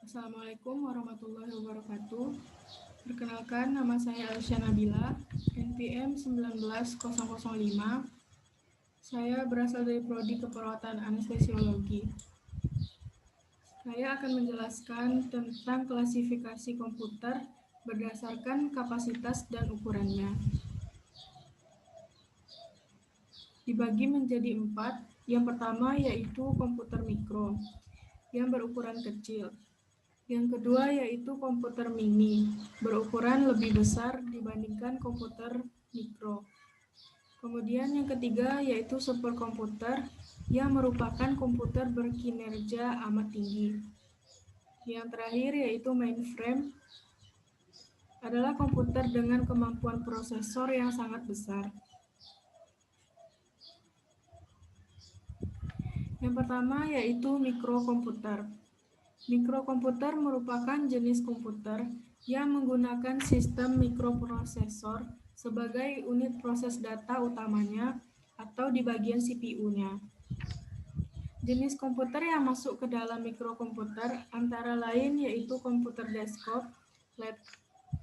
Assalamualaikum warahmatullahi wabarakatuh. Perkenalkan, nama saya Alsya Nabila, NPM 19005. Saya berasal dari Prodi Keperawatan Anestesiologi. Saya akan menjelaskan tentang klasifikasi komputer berdasarkan kapasitas dan ukurannya. Dibagi menjadi 4. Yang pertama yaitu komputer mikro, yang berukuran kecil. Yang kedua yaitu komputer mini, berukuran lebih besar dibandingkan komputer mikro. Kemudian yang ketiga yaitu superkomputer, yang merupakan komputer berkinerja amat tinggi. Yang terakhir yaitu mainframe, adalah komputer dengan kemampuan prosesor yang sangat besar. Yang pertama yaitu mikrokomputer. Mikrokomputer merupakan jenis komputer yang menggunakan sistem mikroprosesor sebagai unit proses data utamanya atau di bagian CPU-nya. Jenis komputer yang masuk ke dalam mikrokomputer antara lain yaitu komputer desktop,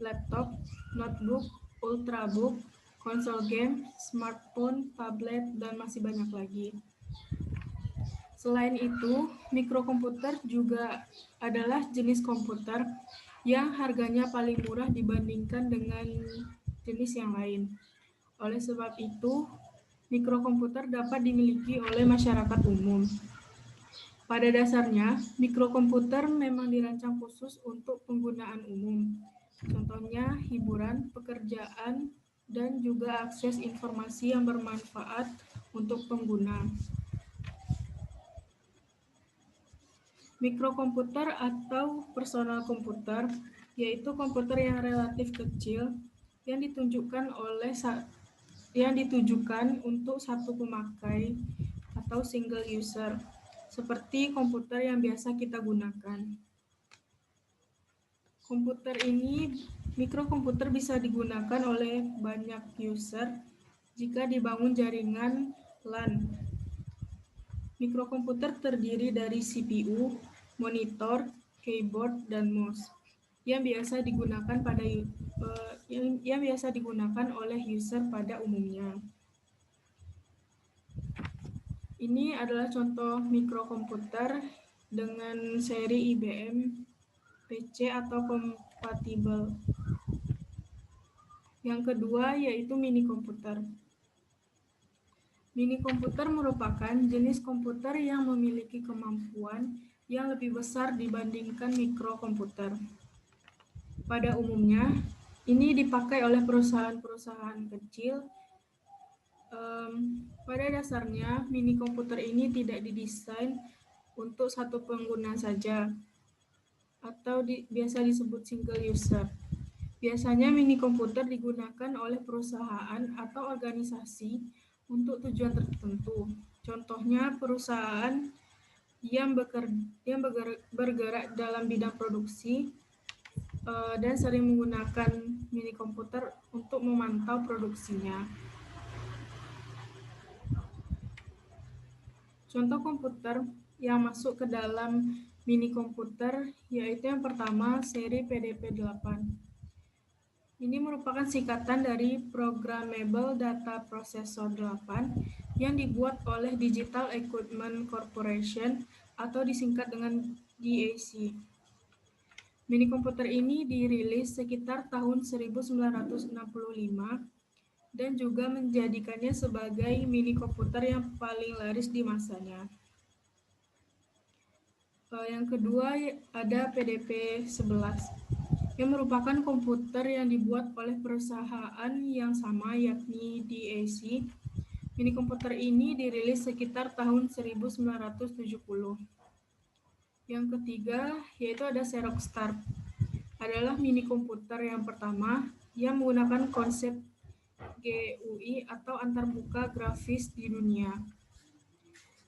laptop, notebook, ultrabook, konsol game, smartphone, tablet, dan masih banyak lagi. Selain itu, mikrokomputer juga adalah jenis komputer yang harganya paling murah dibandingkan dengan jenis yang lain. Oleh sebab itu, mikrokomputer dapat dimiliki oleh masyarakat umum. Pada dasarnya, mikrokomputer memang dirancang khusus untuk penggunaan umum. Contohnya hiburan, pekerjaan, dan juga akses informasi yang bermanfaat untuk pengguna. Mikrokomputer atau personal komputer yaitu komputer yang relatif kecil yang ditujukan untuk satu pemakai atau single user, seperti komputer yang biasa kita gunakan. Mikrokomputer bisa digunakan oleh banyak user jika dibangun jaringan LAN. Mikrokomputer terdiri dari CPU, monitor, keyboard, dan mouse yang biasa digunakan oleh user pada umumnya. Ini adalah contoh mikrokomputer dengan seri IBM PC atau kompatibel. Yang kedua yaitu mini komputer. Mini komputer merupakan jenis komputer yang memiliki kemampuan yang lebih besar dibandingkan mikrokomputer. Pada umumnya, ini dipakai oleh perusahaan-perusahaan kecil. Pada dasarnya, mini komputer ini tidak didesain untuk satu pengguna saja, atau biasa disebut single user. Biasanya mini komputer digunakan oleh perusahaan atau organisasi untuk tujuan tertentu. Contohnya perusahaan yang bergerak dalam bidang produksi dan sering menggunakan mini komputer untuk memantau produksinya. Contoh komputer yang masuk ke dalam mini komputer yaitu yang pertama seri PDP-8. Ini merupakan singkatan dari Programmable Data Processor 8 yang dibuat oleh Digital Equipment Corporation atau disingkat dengan DAC. Mini komputer ini dirilis sekitar tahun 1965 dan juga menjadikannya sebagai mini komputer yang paling laris di masanya. Yang kedua ada PDP-11. Yang merupakan komputer yang dibuat oleh perusahaan yang sama yakni DAC. Mini komputer ini dirilis sekitar tahun 1970. Yang ketiga yaitu ada Xerox Start. Adalah mini komputer yang pertama yang menggunakan konsep GUI atau antarmuka grafis di dunia.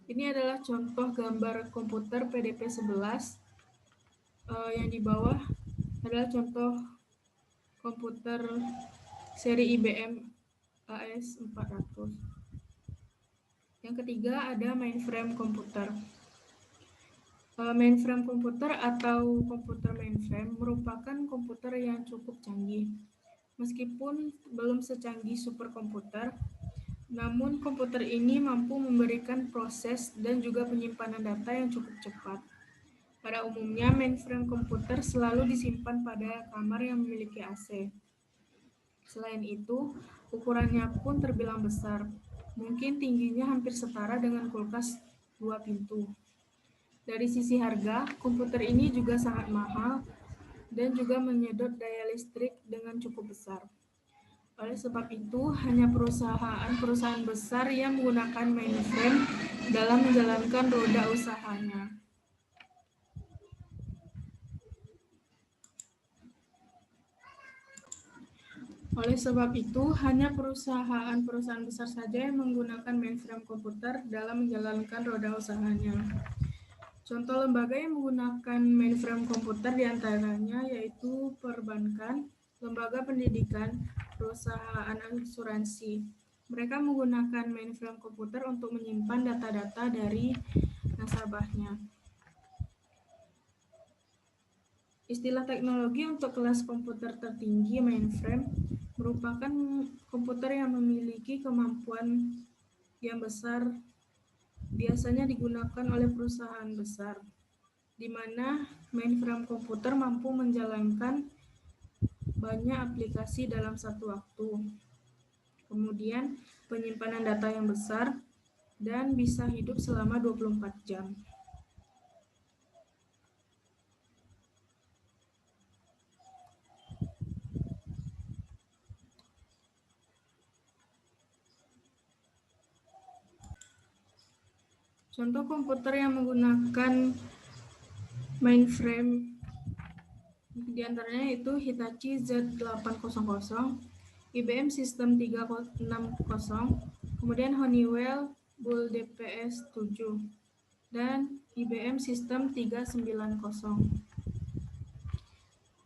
Ini adalah contoh gambar komputer PDP-11. Yang di bawah adalah contoh komputer seri IBM AS400. Yang ketiga ada mainframe komputer. Mainframe komputer atau komputer mainframe merupakan komputer yang cukup canggih. Meskipun belum secanggih superkomputer, namun komputer ini mampu memberikan proses dan juga penyimpanan data yang cukup cepat. Pada umumnya, mainframe komputer selalu disimpan pada kamar yang memiliki AC. Selain itu, ukurannya pun terbilang besar. Mungkin tingginya hampir setara dengan kulkas 2 pintu. Dari sisi harga, komputer ini juga sangat mahal dan juga menyedot daya listrik dengan cukup besar. Oleh sebab itu, hanya perusahaan-perusahaan besar yang menggunakan mainframe dalam menjalankan roda usahanya. Oleh sebab itu, hanya perusahaan-perusahaan besar saja yang menggunakan mainframe komputer dalam menjalankan roda usahanya. Contoh lembaga yang menggunakan mainframe komputer diantaranya yaitu perbankan, lembaga pendidikan, perusahaan asuransi. Mereka menggunakan mainframe komputer untuk menyimpan data-data dari nasabahnya. Istilah teknologi untuk kelas komputer tertinggi mainframe merupakan komputer yang memiliki kemampuan yang besar, biasanya digunakan oleh perusahaan besar, di mana mainframe komputer mampu menjalankan banyak aplikasi dalam satu waktu. Kemudian penyimpanan data yang besar dan bisa hidup selama 24 jam. Contoh komputer yang menggunakan mainframe diantaranya itu Hitachi Z800, IBM System 360, kemudian Honeywell Bull DPS 7, dan IBM System 390.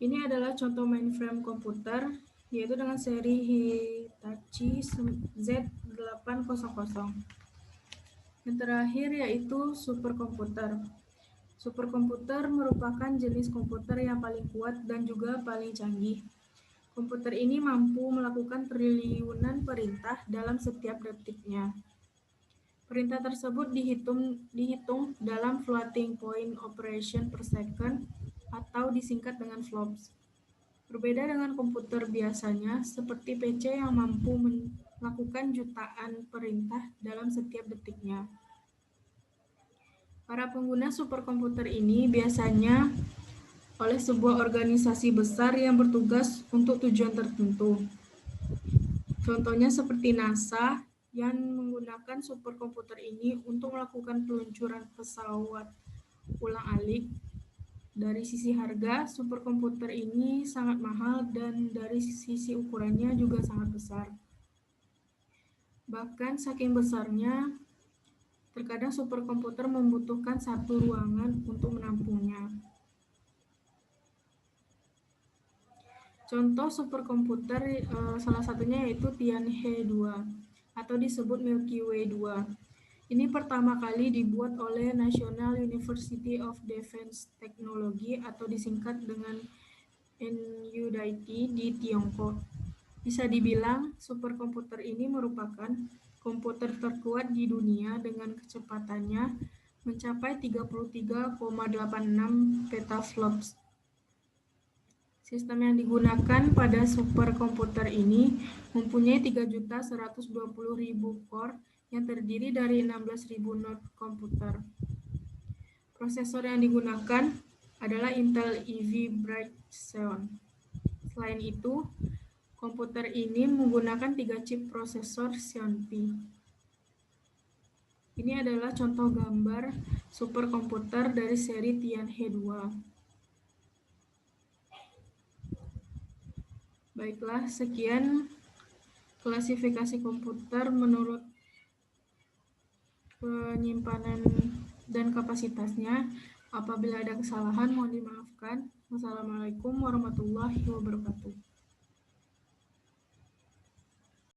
Ini adalah contoh mainframe komputer, yaitu dengan seri Hitachi Z800. Yang terakhir yaitu superkomputer. Superkomputer merupakan jenis komputer yang paling kuat dan juga paling canggih. Komputer ini mampu melakukan triliunan perintah dalam setiap detiknya. Perintah tersebut dihitung dalam floating point operation per second atau disingkat dengan flops. Berbeda dengan komputer biasanya seperti PC yang mampu melakukan jutaan perintah dalam setiap detiknya. Para pengguna superkomputer ini biasanya oleh sebuah organisasi besar yang bertugas untuk tujuan tertentu. Contohnya seperti NASA yang menggunakan superkomputer ini untuk melakukan peluncuran pesawat ulang-alik. Dari sisi harga, superkomputer ini sangat mahal dan dari sisi ukurannya juga sangat besar. Bahkan saking besarnya, terkadang superkomputer membutuhkan satu ruangan untuk menampungnya. Contoh superkomputer salah satunya yaitu Tianhe 2 atau disebut Milky Way 2. Ini pertama kali dibuat oleh National University of Defense Technology atau disingkat dengan NUDT di Tiongkok. Bisa dibilang superkomputer ini merupakan komputer terkuat di dunia dengan kecepatannya mencapai 33,86 petaflops. Sistem yang digunakan pada superkomputer ini mempunyai 3.120.000 core yang terdiri dari 16.000 node komputer. Prosesor yang digunakan adalah Intel Ivy Bright Xeon. Selain itu, komputer ini menggunakan 3 chip prosesor Xeon Phi. Ini adalah contoh gambar superkomputer dari seri Tianhe 2. Baiklah, sekian klasifikasi komputer menurut penyimpanan dan kapasitasnya. Apabila ada kesalahan, mohon dimaafkan. Wassalamualaikum warahmatullahi wabarakatuh.